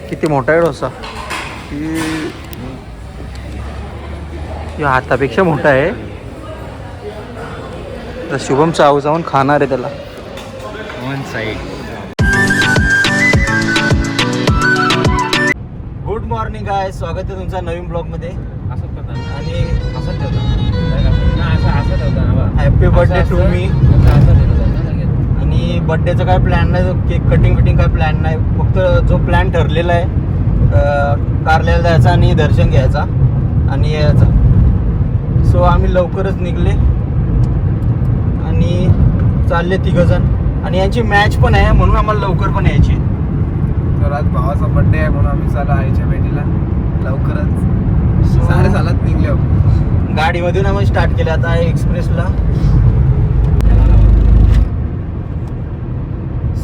किती मोठा आहे डोसा हातापेक्षा मोठा आहे. तर शुभम चाव जाऊन खाणार आहे त्याला. One side. गुड मॉर्निंग गाय, स्वागत आहे तुमचा नवीन ब्लॉग मध्ये. असं करतात आणि असं ठेवतात. Happy birthday to me. आणि बर्थडेचं काय प्लॅन नाही, केक कटिंग बिटिंग काय प्लॅन नाही. फक्त जो प्लॅन ठरलेला आहे कारल्याला जायचा आणि दर्शन घ्यायचा आणि यायचा. सो आम्ही लवकरच निघले आणि चालले तिघजण. आणि यांची मॅच पण आहे म्हणून आम्हाला लवकर पण यायची. तर आज भावाचा बर्थडे आहे म्हणून आम्ही चालू आईच्या भेटीला लवकरच 7:30 निघले. गाडीमधून आम्ही स्टार्ट केलं आता एक्सप्रेसला.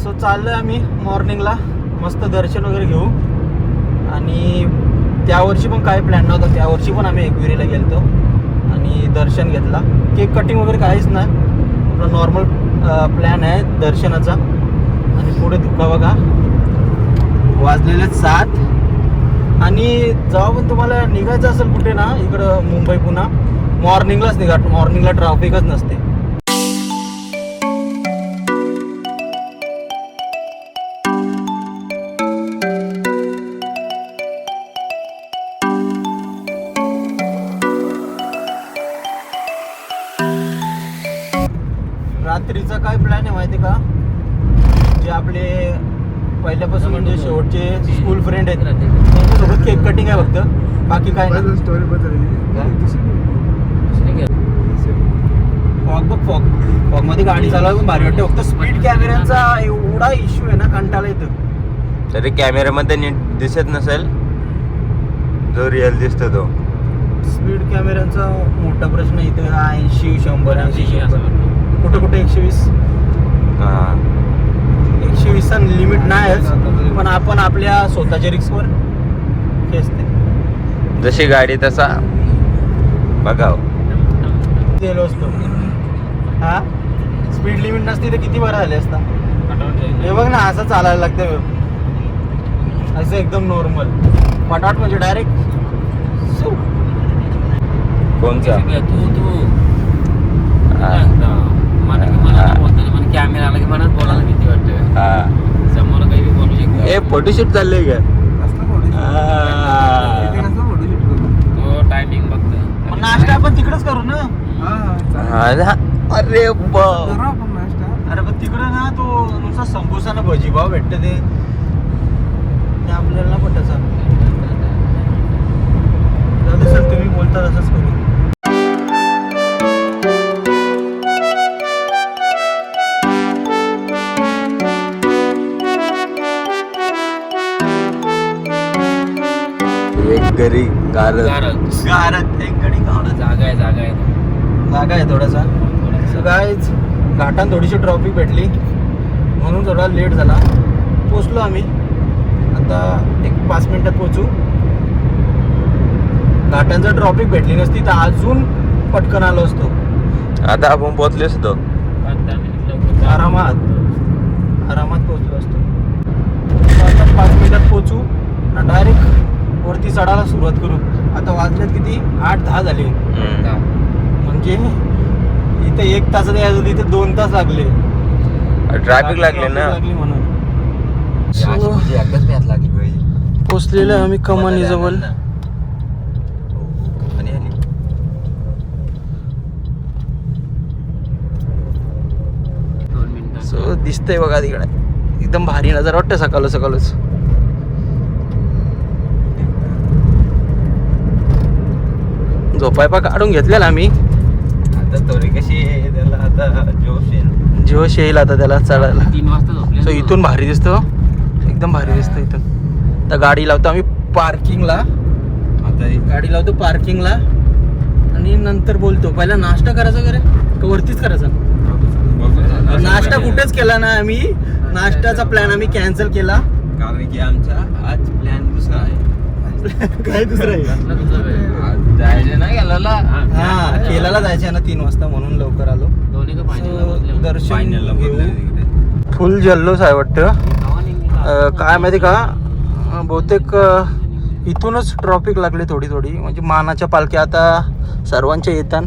सो चाललोय आम्ही मॉर्निंगला, मस्त दर्शन वगैरे घेऊ. आणि त्यावर्षी पण काय प्लॅन नव्हता, त्यावर्षी पण आम्ही एकविरीला गेलतो आणि दर्शन घेतला. केक कटिंग वगैरे काहीच नाही, आपला नॉर्मल प्लॅन आहे दर्शनाचा. आणि पुढे धुका बघा, वाजलेले 7. आणि जेव्हा पण तुम्हाला निघायचं असेल कुठे ना इकडं मुंबई पुन्हा, मॉर्निंगलाच निघा. मॉर्निंगला ट्रॅफिकच नसते. रात्रीचा काय प्लॅन आहे माहिती का, जे आपले पहिल्यापासून म्हणजे शेवटचे स्कूल फ्रेंड आहेत त्यांच्यासोबत केक कटिंग आहे फक्त, बाकी काय नाही. स्टोरी फॉग बघ, फॉग मध्ये गाडी चालवायला पण भारी वाटते. फक्त स्पीड कॅमेऱ्यांचा एवढा इश्यू आहे ना, कंटाळा येतं. तरी कॅमेऱ्यामध्ये नीट दिसत नसेल, जो रिअल दिसतो तो. स्पीड कॅमेऱ्यांचा मोठा प्रश्न इथं. 80 100 80 100 कुठं कुठे 120. 120चा लिमिट नाहीच, पण आपण आपल्या स्वतःच्या रिक्सवर खेचते. जशी गाडी तसा बघाव गेलो असतो. हा, स्पीड लिमिट नसती तर किती बरं झाले असता. हे बघ ना, असं चालायला लागतं, असं एकदम नॉर्मल पटाट म्हणजे डायरेक्ट. कोणचा कॅमेरा आला की मनात बोलायला भीती वाटते. समोर काही बोलू शकतो. ए फोटोशूट चाललंय का? तो टायमिंग बघतो. नाश्ता आपण तिकडेच करू ना. अरे अरे पण तिकडे ना तो नुसता समोसा ना भजी भाव भेटते, ते आपल्याला पटायचं. सर तुम्ही बोलता तसंच करू. एक गरी गारद गारत एक गडी गारत जागा आहे थोडासा. गाईज घाटात थोडीशी ट्रॉफिक भेटली म्हणून थोडा लेट झाला. पोचलो आम्ही आता, एक 5 मिनिटात पोचू. घाटांचा ट्रॉफिक भेटली नसती तर अजून पटकन आलो असतो. आता आपण पोहोचले असतो 5-10 मिनिट आरामात पोचलो असतो. आता 5 मिनिटात पोचू ना, डायरेक्ट वरती चढायला सुरुवात करू. आता वाजल्यात किती, 8-10 झाले. म्हणजे इथं 1 तासात यायचं, इथे 2 तास लागले. ट्रॅफिक लागले ना म्हणून. पोचलेलं आहे आम्ही कमानी जवळ. सो दिसतंय बघा तिकडे, एकदम भारी नजर वाटतं सकाळच. झोपायपा काढून घेतलेला आम्ही. आता तोरी कशी त्याला आता जोश येईल आता त्याला चढायला. 3 वाजता झोपले. सो इथून भारी दिसतो, एकदम भारी दिसतं इथून. तर गाडी लावतो आम्ही पार्किंगला. गाडी लावतो पार्किंगला आणि नंतर बोलतो. पहिला नाश्ता करायचा का वरतीच करायचा? नाश्ता कुठेच केला ना आम्ही. नाश्त्याचा प्लॅन आम्ही कॅन्सल केला, कारण की आमचा आज प्लॅन दुसरा आहे. काय दुसरं आहे, जायचं ना गेला. हा केलाला जायचं ना 3 वाजता म्हणून लवकर आलो. दोन्ही का फायनल दर्शन घेऊ. फुल जल्लोष आहे वाटतं. काय माहिती का, बहुतेक इथूनच ट्रॉफिक लागले थोडी थोडी, म्हणजे मानाच्या पालख्या आता सर्वांच्या येतात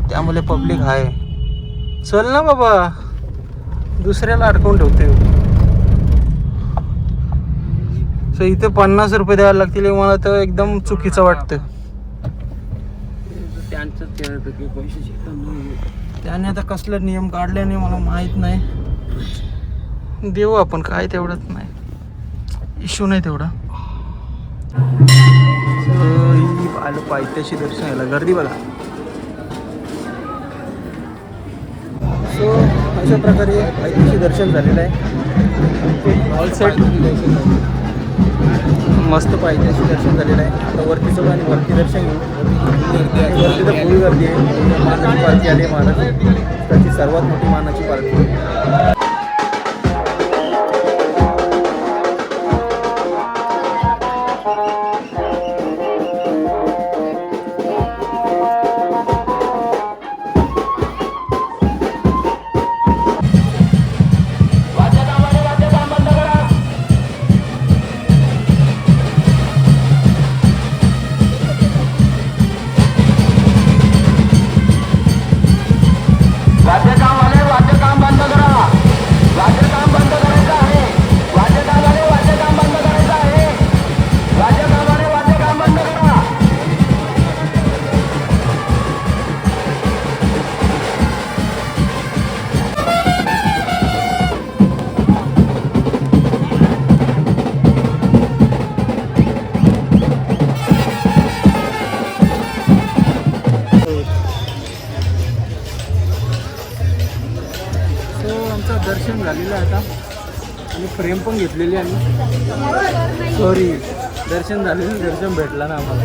त्यामुळे पब्लिक आहे. चल ना बाबा, दुसऱ्याला अडकवून ठेवते. सो इथे 50 रुपये द्यायला लागतील, मला तर एकदम चुकीचं वाटतं. त्यांचं पैसे शिकतात. त्याने आता कसला नियम काढल्याने मला माहीत नाही. देऊ आपण, काय तेवढंच नाही, इश्यू नाही तेवढा. आलो पायथ्याशी दर्शन घ्यायला, गर्दी बघा. सो अशा प्रकारे पायथ्याशी दर्शन झालेलं आहे. ऑल सेट, मस्त पायथ्याशी दर्शन झालेलं आहे. आता वरती चला आणि वरती दर्शन घेऊ. वरती तर फुल गर्दी आहे. मानाची पालखी आली, महाराष्ट्राची सर्वात मोठी मानाची पालखी. दर्शन झालेलं आहे आता आणि फ्रेम पण घेतलेली आहे. सॉरी, दर्शन झालेलं, दर्शन भेटला ना आम्हाला.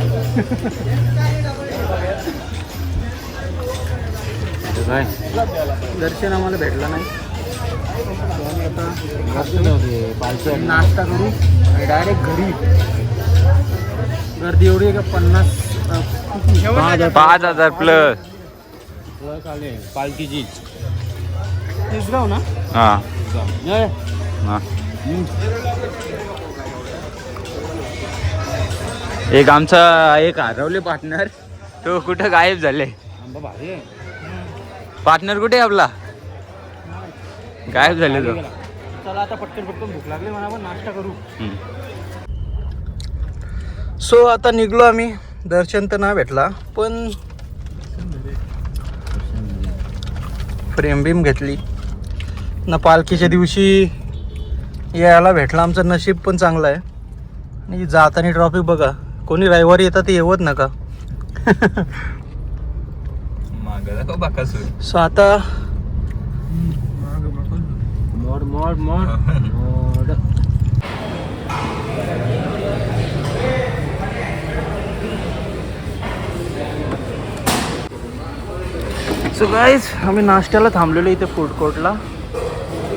काय दर्शन आम्हाला भेटला नाही. आता नाश्ता करू आणि डायरेक्ट घरी. गर्दी एवढी आहे का 5,000 प्लस. पालखीची इसगाव ना. हा एक आमचा एक हरवले पार्टनर, तो कुठं गायब झाले. पार्टनर कुठे आपला गायब झाले तो. चला आता पटकन भूक लागली म्हणा, आपण नाश्ता करू. सो आता निघलो आम्ही. दर्शन तर नाही भेटला, पण फ्रेम बीम घेतली ना. पालखीच्या दिवशी यायला भेटला, आमचं नशीब पण चांगलं आहे. आणि जाताना ट्रॉफिक बघा, कोणी रविवारी येतात ते येवत नका. सो आता सो गाईज, आम्ही नाश्त्याला थांबलेलो इथे फूड कोर्टला.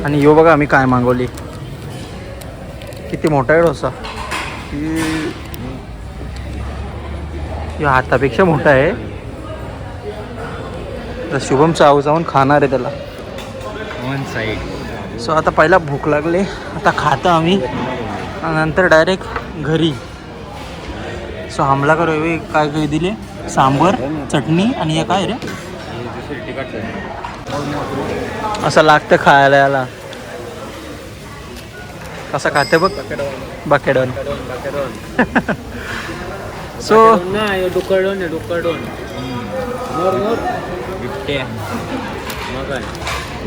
आणि यो बघा आम्ही काय मागवली. किती मोठा आहे डोसा. यो हातापेक्षा मोठा आहे. तर शुभम चावून खाणार आहे त्याला. One side. सो आता पहिला भूक लागली, आता खातो आम्ही आणि नंतर डायरेक्ट घरी. सो हमला करू. काय काय दिले, सांबर, चटणी आणि हे काय रे, असं लागतं खायला याला. कसं खाते बघ, बकेडॉन. सो डुक्करडोन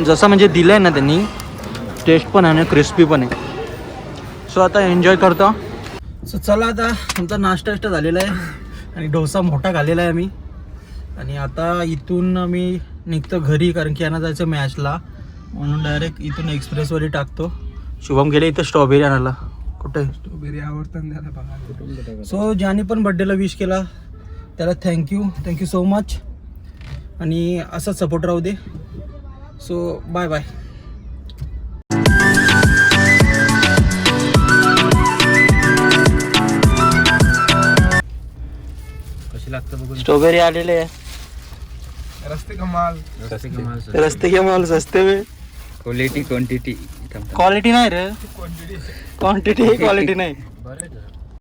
जसं म्हणजे दिलंय ना त्यांनी, टेस्ट पण आहे ना, क्रिस्पी पण आहे. सो आता एन्जॉय करतो. सो चला, आता आमचा नाश्ता झालेला आहे आणि डोसा मोठा खाल्लेला आहे आम्ही. आणि आता इथून आम्ही निघतो घरी, कारण की यांना जायचं मॅचला, म्हणून डायरेक्ट इथून एक्सप्रेसवरी टाकतो. शुभम गेले इथं स्ट्रॉबेरी आणायला. कुठे स्ट्रॉबेरी आवडतात त्याला बघा. सो ज्याने पण बड्डेला विश केला त्याला थँक्यू सो मच. आणि असाच सपोर्ट राहू दे. So bye bye. कशी लागतं बघून. स्ट्रॉबेरी आलेले आहे. रस्ते कमाल. रस्ते के माल सस्ते में. Quality quantity. क्वालिटी नाही रे, क्वांटिटी क्वालिटी नाही. बरं आहे तुझं